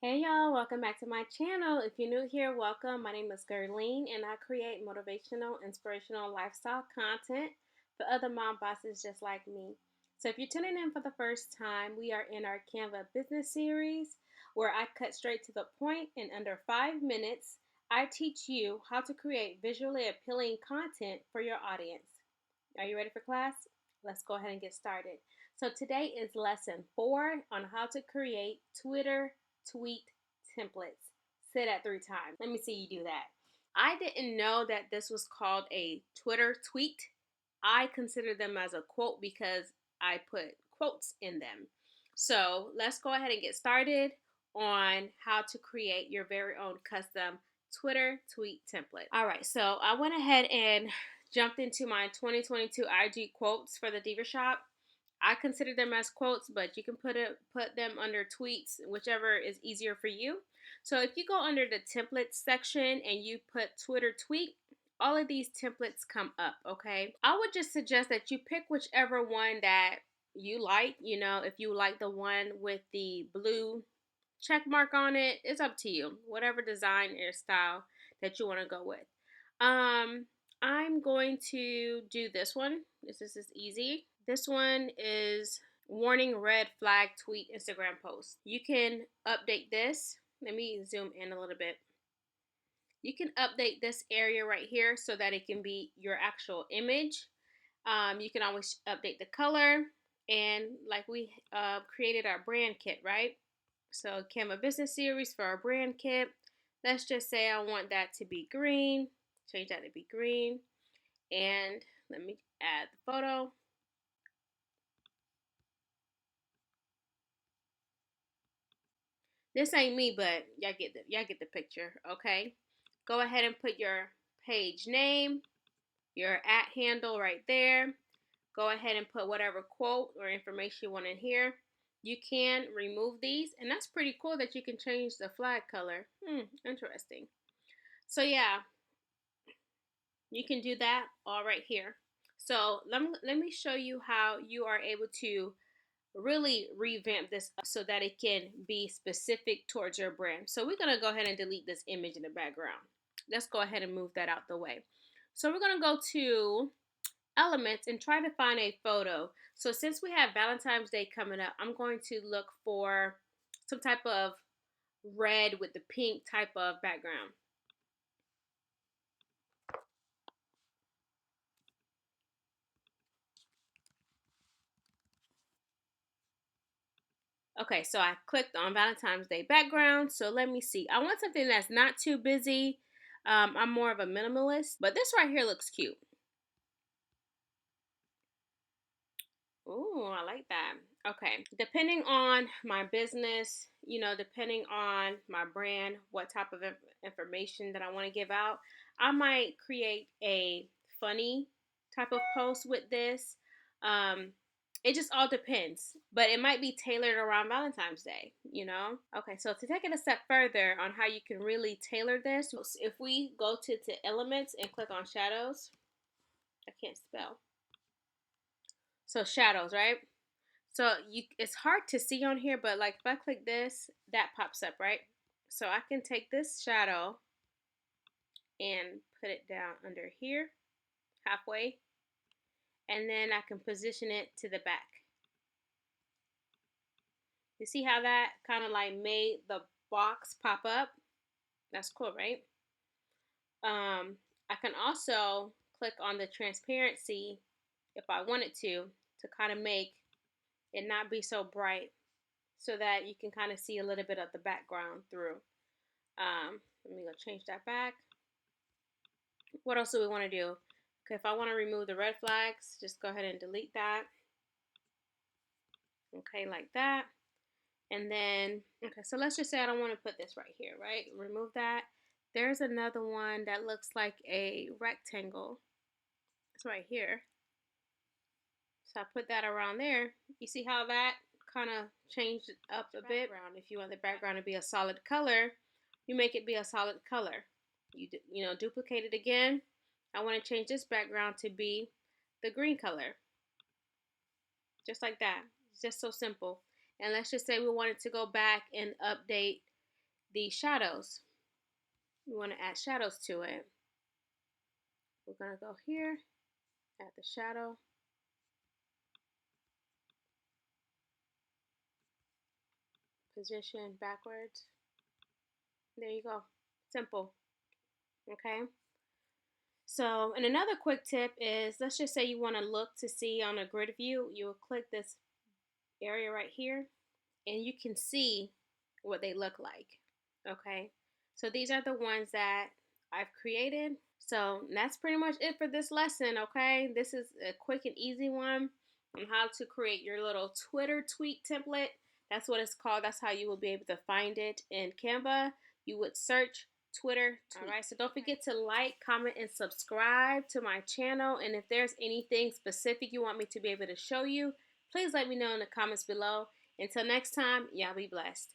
Hey y'all, welcome back to my channel. If you're new here, welcome. My name is Gerline and I create motivational, inspirational lifestyle content for other mom bosses just like me. So if you're tuning in for the first time, we are in our Canva business series where I cut straight to the point. In under 5 minutes, I teach you how to create visually appealing content for your audience. Are you ready for class? Let's go ahead and get started. So today is lesson 4 on how to create Twitter tweet templates. Say that 3 times. Let me see you do that. I didn't know that this was called a Twitter tweet. I consider them as a quote because I put quotes in them. So let's go ahead and get started on how to create your very own custom Twitter tweet template. All right, so I went ahead and jumped into my 2022 IG quotes for the Diva Shop. I consider them as quotes, but you can put them under tweets, whichever is easier for you. So if you go under the templates section and you put Twitter tweet, all of these templates come up, okay? I would just suggest that you pick whichever one that you like. You know, if you like the one with the blue check mark on it, it's up to you. Whatever design or style that you want to go with. I'm going to do this one. This is easy. This one is warning red flag tweet Instagram post. You can update this. Let me zoom in a little bit. You can update this area right here so that it can be your actual image. You can always update the color, and like we created our brand kit, right? So Canva business series for our brand kit. Let's just say I want that to be green. Change that to be green. And let me add the photo. This ain't me, but y'all get the picture, okay? Go ahead and put your page name, your @ handle right there. Go ahead and put whatever quote or information you want in here. You can remove these, and that's pretty cool that you can change the flag color. Interesting. So yeah, you can do that all right here. So let me show you how you are able to really revamp this so that it can be specific towards your brand. So we're going to go ahead and delete this image in the background. Let's go ahead and move that out the way. So we're going to go to elements and try to find a photo. So since we have Valentine's Day coming up, I'm going to look for some type of red with the pink type of background. Okay, so I clicked on Valentine's Day background. So let me see. I want something that's not too busy. I'm more of a minimalist, but this right here looks cute. Ooh, I like that. Okay, depending on my business, depending on my brand, what type of information that I want to give out, I might create a funny type of post with this. Um, it just all depends, but it might be tailored around Valentine's Day. Okay, so to take it a step further on how you can really tailor this, if we go to elements and click on shadows, I can't spell. So shadows, right? So it's hard to see on here, but like if I click this, that pops up, right? So I can take this shadow and put it down under here, halfway, and then I can position it to the back. You see how that kind of like made the box pop up? That's cool, right? I can also click on the transparency if I wanted to kind of make it not be so bright so that you can kind of see a little bit of the background through. Let me go change that back. What else do we want to do? Okay, if I want to remove the red flags, just go ahead and delete that. Okay, like that. And then, okay, so let's just say I don't want to put this right here, right? Remove that. There's another one that looks like a rectangle. It's right here. So I put that around there. You see how that kind of changed it up a bit? If you want the background to be a solid color, you make it be a solid color. You know, duplicate it again. I want to change this background to be the green color. Just like that. It's just so simple. And let's just say we wanted to go back and update the shadows. We want to add shadows to it. We're going to go here, add the shadow. Position backwards. There you go. Simple. Okay. So, and another quick tip is, let's just say you want to look to see on a grid view, you will click this area right here and you can see what they look like. Okay. So these are the ones that I've created. So that's pretty much it for this lesson. Okay. This is a quick and easy one on how to create your little Twitter tweet template. That's what it's called. That's how you will be able to find it in Canva. You would search Twitter tweet. All right, so don't forget to like, comment, and subscribe to my channel. And if there's anything specific you want me to be able to show you, please let me know in the comments below. Until next time, y'all be blessed.